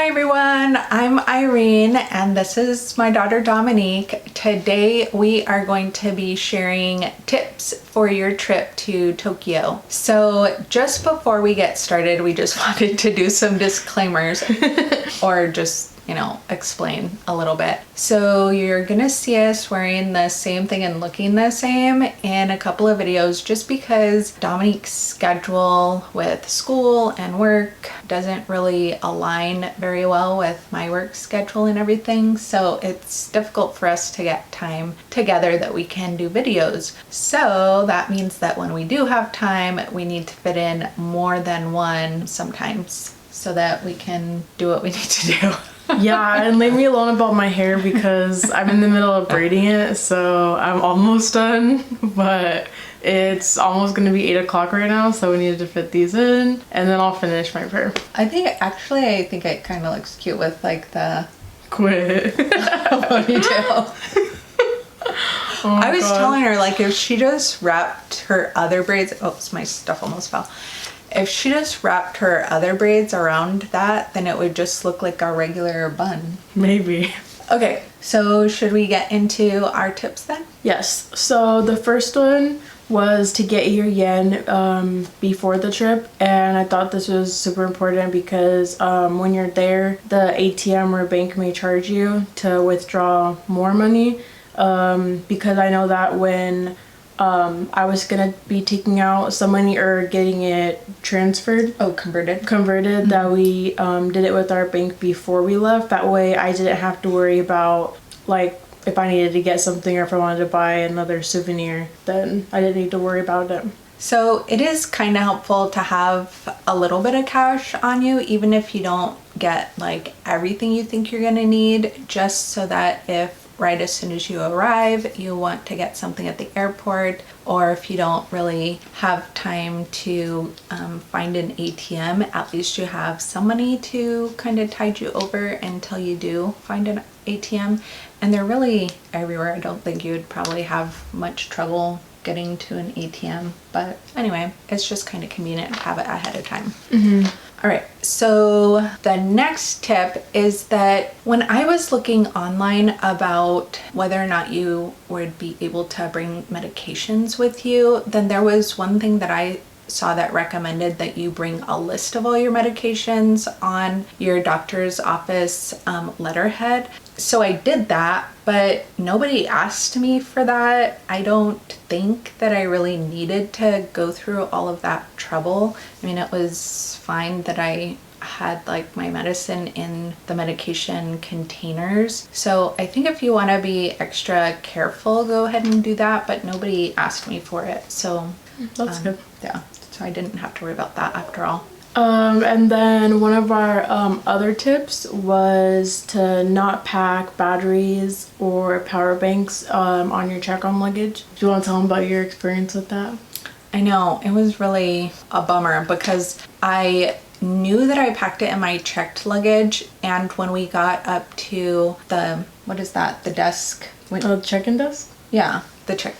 everyone, I'm Irene and this is my daughter Dominique. Today we are going to be sharing tips for your trip to Tokyo. So just before we get started, we just wanted to do some disclaimers or just explain a little bit. So you're gonna see us wearing the same thing and looking the same in a couple of videos just because Dominique's schedule with school and work doesn't really align very well with my work schedule and everything. So it's difficult for us to get time together that we can do videos. So that means that when we do have time, we need to fit in more than one sometimes so that we can do what we need to do. Yeah, and leave me alone about my hair because I'm in the middle of braiding it, so I'm almost done, but it's almost going to be 8 o'clock right now, so we needed to fit these in, and then I'll finish my hair. I think it kind of looks cute with like the quit ponytail. I was telling her, like, if she just wrapped her other braids, oops, my stuff almost fell. If she just wrapped her other braids around that, then it would just look like a regular bun. Maybe. Okay, so should we get into our tips then? Yes. So the first one was to get your yen before the trip, and I thought this was super important because when you're there, the ATM or bank may charge you to withdraw more money because I know that when I was gonna be taking out some money or getting it transferred. Oh, converted. Mm-hmm. That we did it with our bank before we left. That way I didn't have to worry about, like, if I needed to get something or if I wanted to buy another souvenir, then I didn't need to worry about it. So it is kind of helpful to have a little bit of cash on you, even if you don't get like everything you think you're gonna need, just so that if right as soon as you arrive you want to get something at the airport, or if you don't really have time to find an ATM, at least you have some money to kind of tide you over until you do find an ATM. And they're really everywhere. I don't think you would probably have much trouble getting to an ATM, but anyway, it's just kind of convenient to have it ahead of time. Mm-hmm. All right, so the next tip is that when I was looking online about whether or not you would be able to bring medications with you, then there was one thing that I saw that recommended that you bring a list of all your medications on your doctor's office letterhead. So I did that, but nobody asked me for that. I don't think that I really needed to go through all of that trouble. I mean, it was fine that I had like my medicine in the medication containers. So I think if you want to be extra careful, go ahead and do that, but nobody asked me for it. So that's good. Yeah, so I didn't have to worry about that after all. And then one of our other tips was to not pack batteries or power banks on your check-on luggage. Do you want to tell them about your experience with that? I know, it was really a bummer because I knew that I packed it in my checked luggage, and when we got up to the, what is that, the desk? Check-in desk? Yeah, the check.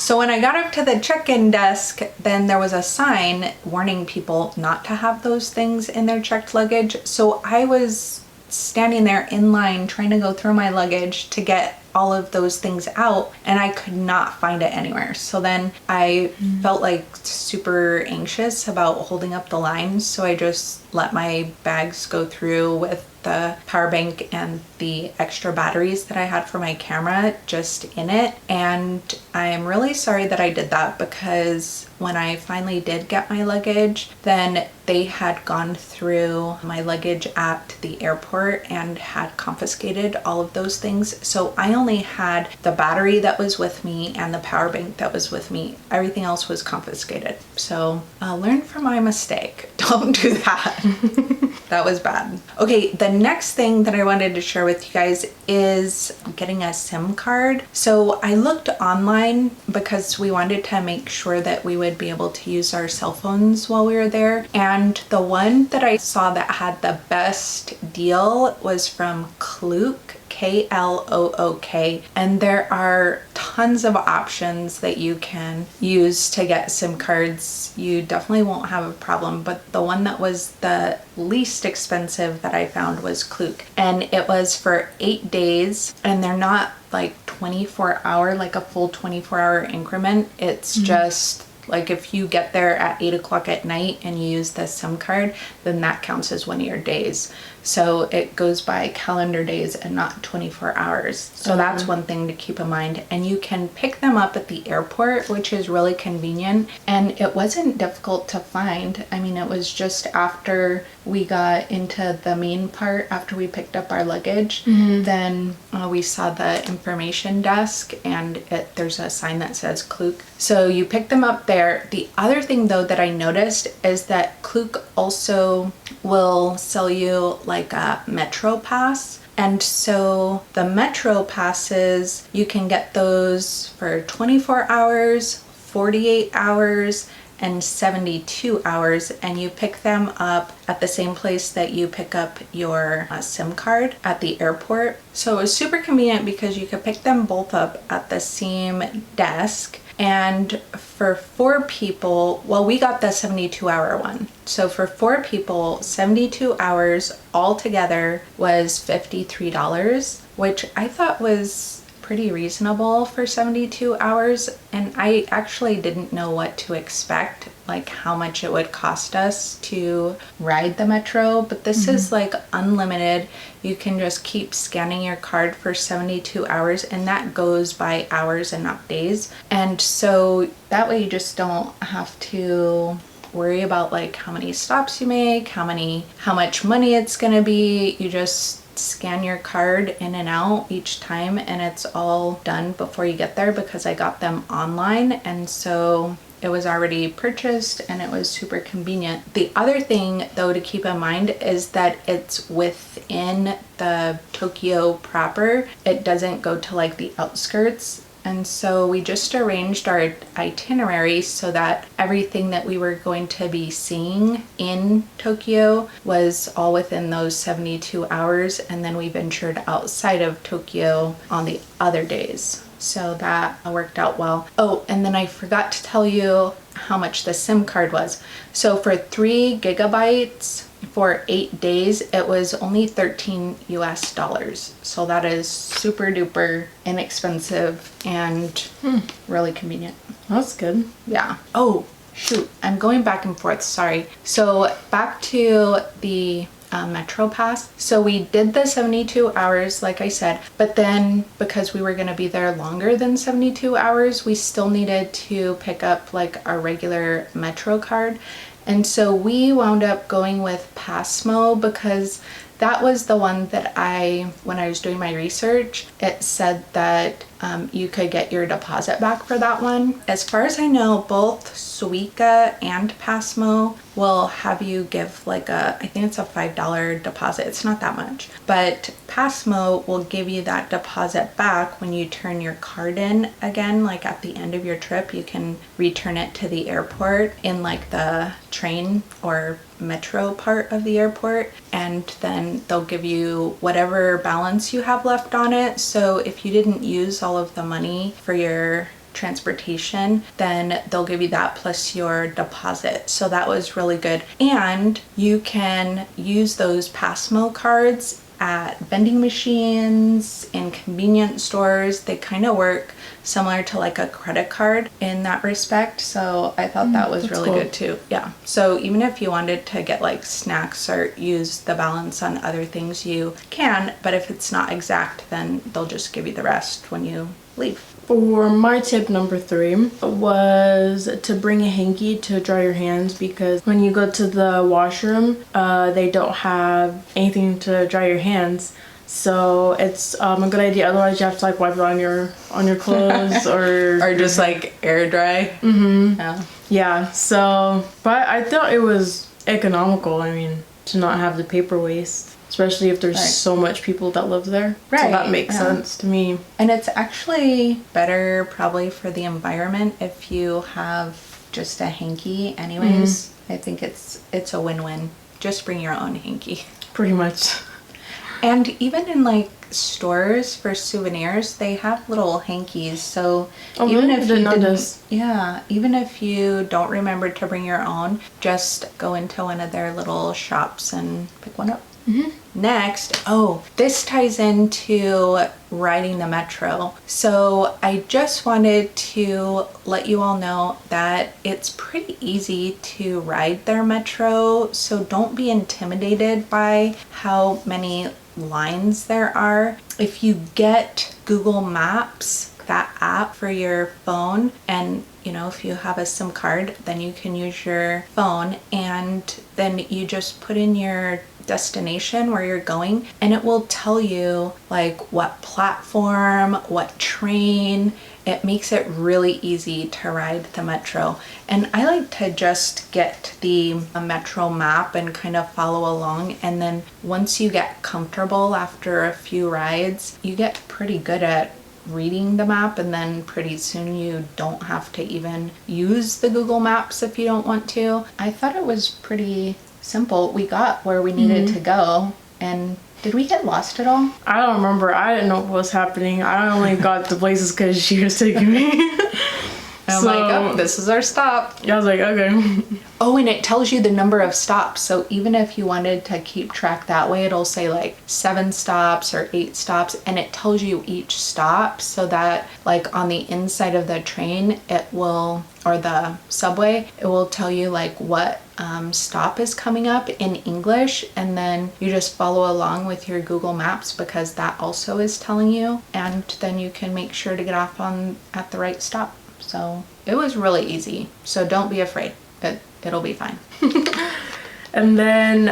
So when I got up to the check-in desk, then there was a sign warning people not to have those things in their checked luggage. So I was standing there in line trying to go through my luggage to get all of those things out, and I could not find it anywhere. So then I felt like super anxious about holding up the line, so I just let my bags go through with the power bank and the extra batteries that I had for my camera just in it. And I am really sorry that I did that because when I finally did get my luggage, then they had gone through my luggage at the airport and had confiscated all of those things. So I only had the battery that was with me and the power bank that was with me. Everything else was confiscated. So learn from my mistake. Don't do that. That was bad. Okay, the next thing that I wanted to share with you guys is getting a SIM card. So I looked online because we wanted to make sure that we would be able to use our cell phones while we were there. And the one that I saw that had the best deal was from Klook, Klook. And there are tons of options that you can use to get SIM cards. You definitely won't have a problem, but the one that was the least expensive that I found was Klook. And it was for 8 days, and they're not like 24-hour, like a full 24-hour increment. It's just like if you get there at 8 o'clock at night and you use the SIM card, then that counts as one of your days. So it goes by calendar days and not 24 hours. So that's one thing to keep in mind. And you can pick them up at the airport, which is really convenient. And it wasn't difficult to find. I mean, it was just after we got into the main part, after we picked up our luggage, then we saw the information desk, and there's a sign that says Klook. So you pick them up there. The other thing though that I noticed is that Klook also will sell you like a Metro Pass. And so the Metro Passes, you can get those for 24 hours, 48 hours, and 72 hours, and you pick them up at the same place that you pick up your SIM card at the airport. So it was super convenient because you could pick them both up at the same desk. And for 4 people, well, we got the 72-hour one. So for 4 people, 72 hours altogether was $53, which I thought was pretty reasonable for 72 hours. And I actually didn't know what to expect, like how much it would cost us to ride the Metro, but this is like unlimited. You can just keep scanning your card for 72 hours, and that goes by hours and not days. And so that way you just don't have to worry about like how many stops you make, how much money it's gonna be. You just scan your card in and out each time, and it's all done before you get there because I got them online, and so it was already purchased and it was super convenient. The other thing though to keep in mind is that it's within the Tokyo proper. It doesn't go to like the outskirts. And so we just arranged our itinerary so that everything that we were going to be seeing in Tokyo was all within those 72 hours. And then we ventured outside of Tokyo on the other days. So that worked out well. Oh, and then I forgot to tell you how much the SIM card was. So for 3 gigabytes for 8 days, it was only $13 US. So that is super duper inexpensive and really convenient. That's good. Yeah. Oh, shoot. I'm going back and forth. Sorry. So back to the Metro Pass. So we did the 72 hours, like I said, but then because we were going to be there longer than 72 hours, we still needed to pick up like our regular Metro card. And so we wound up going with Passmo because that was the one that when I was doing my research, it said that you could get your deposit back for that one. As far as I know, both Suica and Passmo will have you give like I think it's a $5 deposit. It's not that much, but Passmo will give you that deposit back when you turn your card in again, like at the end of your trip. You can return it to the airport in like the train or metro part of the airport, and then they'll give you whatever balance you have left on it. So if you didn't use all of the money for your transportation, then they'll give you that plus your deposit. So that was really good. And you can use those Passmo cards at vending machines, in convenience stores. They kind of work similar to like a credit card in that respect. So I thought that was really cool. good too. Yeah. So even if you wanted to get like snacks or use the balance on other things, you can, but if it's not exact, then they'll just give you the rest when you leave. For my tip number 3 was to bring a hanky to dry your hands, because when you go to the washroom, they don't have anything to dry your hands. So it's a good idea. Otherwise, you have to like wipe it on your clothes or just like air dry. Yeah. Yeah. So, but I thought it was economical. I mean, to not have the paper waste, especially if there's so much people that live there. Right. So that makes sense to me. And it's actually better probably for the environment if you have just a hanky anyways. I think it's a win-win. Just bring your own hanky. Pretty much. And even in like stores for souvenirs, they have little hankies. So Oh, even really? if I didn't you know didn't, this. yeah, even if you don't remember to bring your own, just go into one of their little shops and pick one up. Next, oh, this ties into riding the metro. So I just wanted to let you all know that it's pretty easy to ride their metro. So don't be intimidated by how many lines there are. If you get Google Maps, that app for your phone, and if you have a SIM card, then you can use your phone, and then you just put in your destination where you're going, and it will tell you like what platform, what train. It makes it really easy to ride the metro. And I like to just get the metro map and kind of follow along, and then once you get comfortable after a few rides, you get pretty good at reading the map, and then pretty soon you don't have to even use the Google Maps if you don't want to. I thought it was pretty simple. We got where we needed to go, and did we get lost at all? I don't remember. I didn't know what was happening. I only got the places because she was taking me. I'm like, oh, this is our stop. Yeah, I was like, okay. Oh, and it tells you the number of stops. So even if you wanted to keep track that way, it'll say like 7 stops or 8 stops, and it tells you each stop, so that like on the inside of the train, it will, or the subway, it will tell you like what stop is coming up in English, and then you just follow along with your Google Maps because that also is telling you, and then you can make sure to get off at the right stop. So it was really easy. So don't be afraid. It'll be fine. And then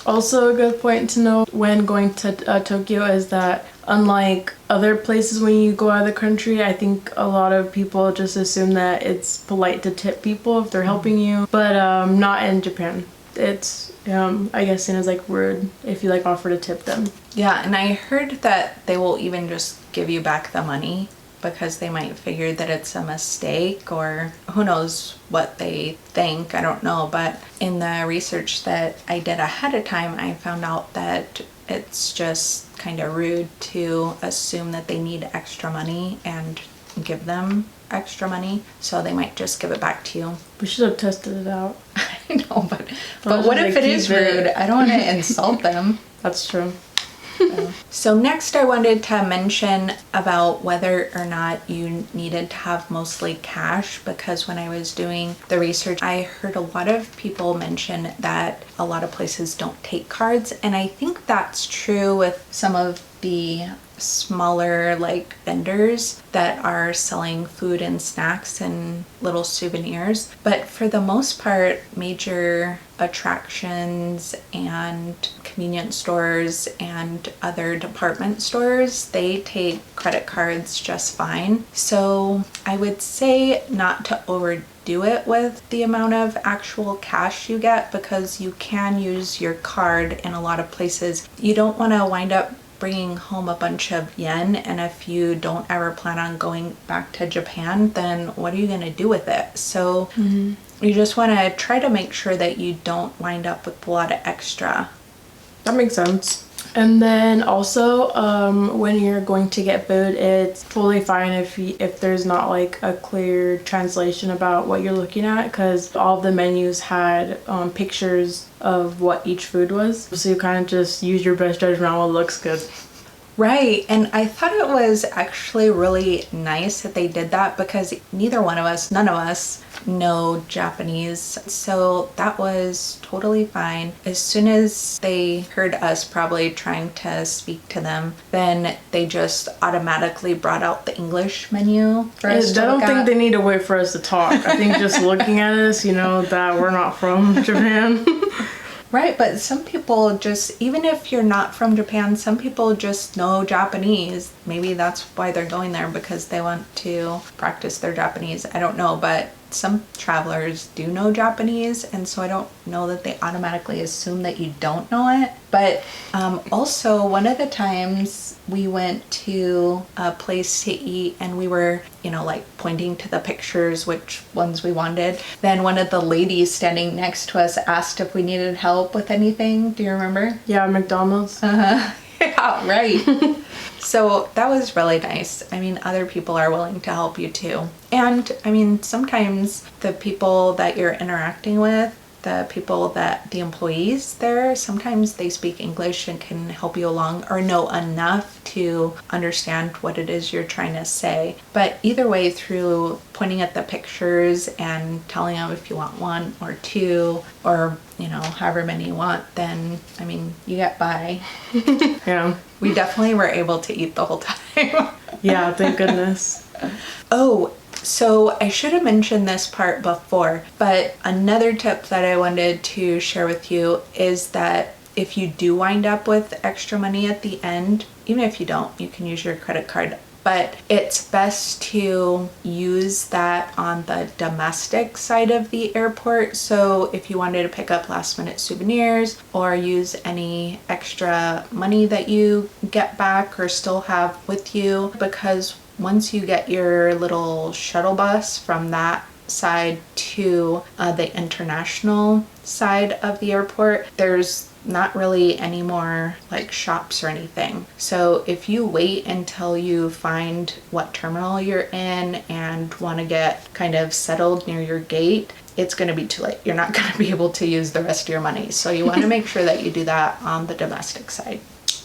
also a good point to know when going to Tokyo is that unlike other places when you go out of the country, I think a lot of people just assume that it's polite to tip people if they're helping you, but not in Japan. It's I guess seen as like rude if you like offer to tip them. Yeah, and I heard that they will even just give you back the money because they might figure that it's a mistake, or who knows what they think, I don't know. But in the research that I did ahead of time, I found out that it's just kind of rude to assume that they need extra money and give them extra money, so they might just give it back to you. We should have tested it out. I know, but what if it is rude? I don't want to insult them. That's true. So next I wanted to mention about whether or not you needed to have mostly cash, because when I was doing the research, I heard a lot of people mention that a lot of places don't take cards, and I think that's true with some of the smaller like vendors that are selling food and snacks and little souvenirs. But for the most part, major attractions and convenience stores and other department stores, they take credit cards just fine. So I would say not to overdo it with the amount of actual cash you get, because you can use your card in a lot of places. You don't want to wind up bringing home a bunch of yen, and if you don't ever plan on going back to Japan, then what are you going to do with it? So you just want to try to make sure that you don't wind up with a lot of extra. That makes sense. And then also, when you're going to get food, it's totally fine if there's not like a clear translation about what you're looking at, because all of the menus had pictures of what each food was. So you kind of just use your best judgment on what looks good. Right, and I thought it was actually really nice that they did that, because none of us know Japanese, so that was totally fine. As soon as they heard us probably trying to speak to them, then they just automatically brought out the English menu for us to I don't look think at. they need to wait for us to talk. I think just looking at us, that we're not from Japan. Right, but some people just, even if you're not from Japan, some people just know Japanese. Maybe that's why they're going there, because they want to practice their Japanese. I don't know, but some travelers do know Japanese, and so I don't know that they automatically assume that you don't know it. But also, one of the times we went to a place to eat, and we were, like pointing to the pictures, which ones we wanted. Then one of the ladies standing next to us asked if we needed help with anything. Do you remember? Yeah, McDonald's. Yeah, right. So that was really nice. I mean, other people are willing to help you too. And I mean, sometimes the people that you're interacting with, the employees there, sometimes they speak English and can help you along or know enough to understand what it is you're trying to say. But either way, through pointing at the pictures and telling them if you want one or two or, you know, however many you want, then, I mean, you get by. Yeah. We definitely were able to eat the whole time. Yeah, thank goodness. Oh, so I should have mentioned this part before, but another tip that I wanted to share with you is that if you do wind up with extra money at the end, even if you don't, you can use your credit card. But it's best to use that on the domestic side of the airport. So if you wanted to pick up last minute souvenirs or use any extra money that you get back or still have with you, because once you get your little shuttle bus from that side to the international side of the airport, there's not really any more like shops or anything. So if you wait until you find what terminal you're in and want to get kind of settled near your gate, it's going to be too late. You're not going to be able to use the rest of your money. So you want to make sure that you do that on the domestic side.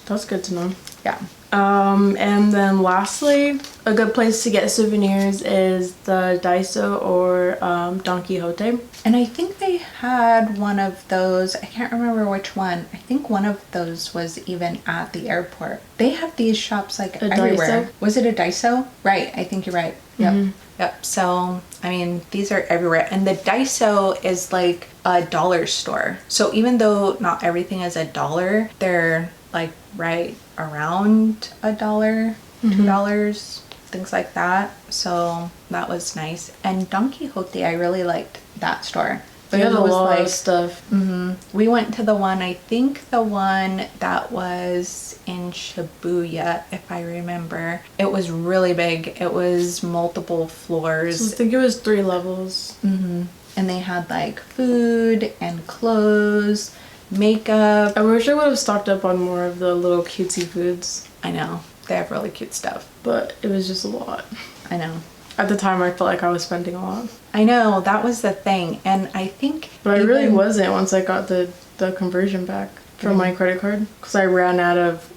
That's good to know. Yeah. And then lastly, a good place to get souvenirs is the Daiso or Don Quixote. And I think they had one of those. I can't remember which one. I think one of those was even at the airport. They have these shops like everywhere. Daiso? Was it a Daiso? Right. I think you're right. Yep. Mm-hmm. Yep. So, I mean, these are everywhere. And the Daiso is like a dollar store. So even though not everything is $1, they're like right around $1, $2, things like that. So that was nice. And Don Quixote, I really liked that store. They had a was lot of stuff. We went to the one, I think the one that was in Shibuya, if I remember. It was really big. It was multiple floors. So I think it was 3 levels. And they had like food and clothes, makeup. I wish I would have stocked up on more of the little cutesy foods, I know. They have really cute stuff. but it was just a lot. I know. At the time, I felt like I was spending a lot. I know. That was the thing. And I think... But I really wasn't once I got the conversion back from my credit card. Because I ran out of...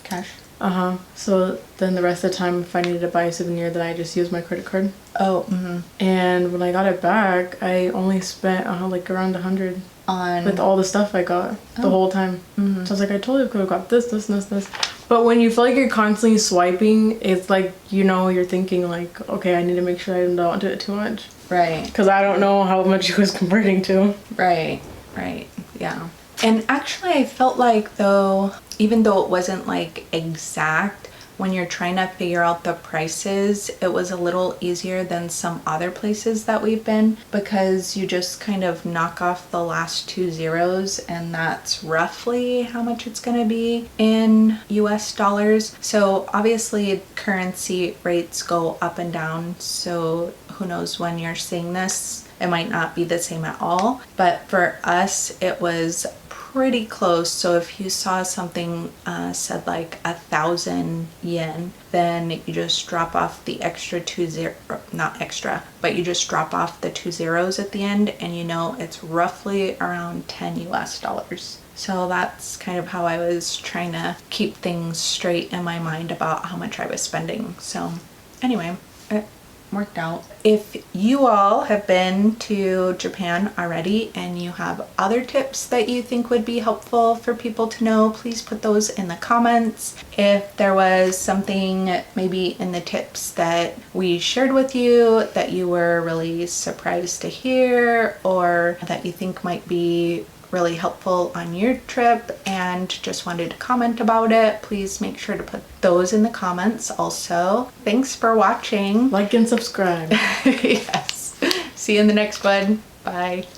Cash? So then the rest of the time, if I needed to buy a souvenir, then I just used my credit card. Oh, And when I got it back, I only spent like around 100 on... with all the stuff I got the whole time. So I was like, I totally could have got this, this, and this. But when you feel like you're constantly swiping, it's like, you know, you're thinking like, okay, I need to make sure I don't do it too much. Right. Because I don't know how much it was converting to. Right. Yeah. And actually, I felt like though, even though it wasn't like exact, when you're trying to figure out the prices, it was a little easier than some other places that we've been, because you just kind of knock off the last 2 zeros and that's roughly how much it's going to be in US dollars. So obviously currency rates go up and down, so who knows when you're seeing this, it might not be the same at all. But for us, it was pretty close. So if you saw something said like 1,000 yen, then you just drop off the extra not extra, but you just drop off the 2 zeros at the end, and you know it's roughly around 10 US dollars. So that's kind of how I was trying to keep things straight in my mind about how much I was spending. So anyway, it worked out. If you all have been to Japan already and you have other tips that you think would be helpful for people to know, please put those in the comments. If there was something maybe in the tips that we shared with you that you were really surprised to hear, or that you think might be really helpful on your trip and just wanted to comment about it, please make sure to put those in the comments also. Thanks for watching. Like and subscribe. Yes. See you in the next one. Bye.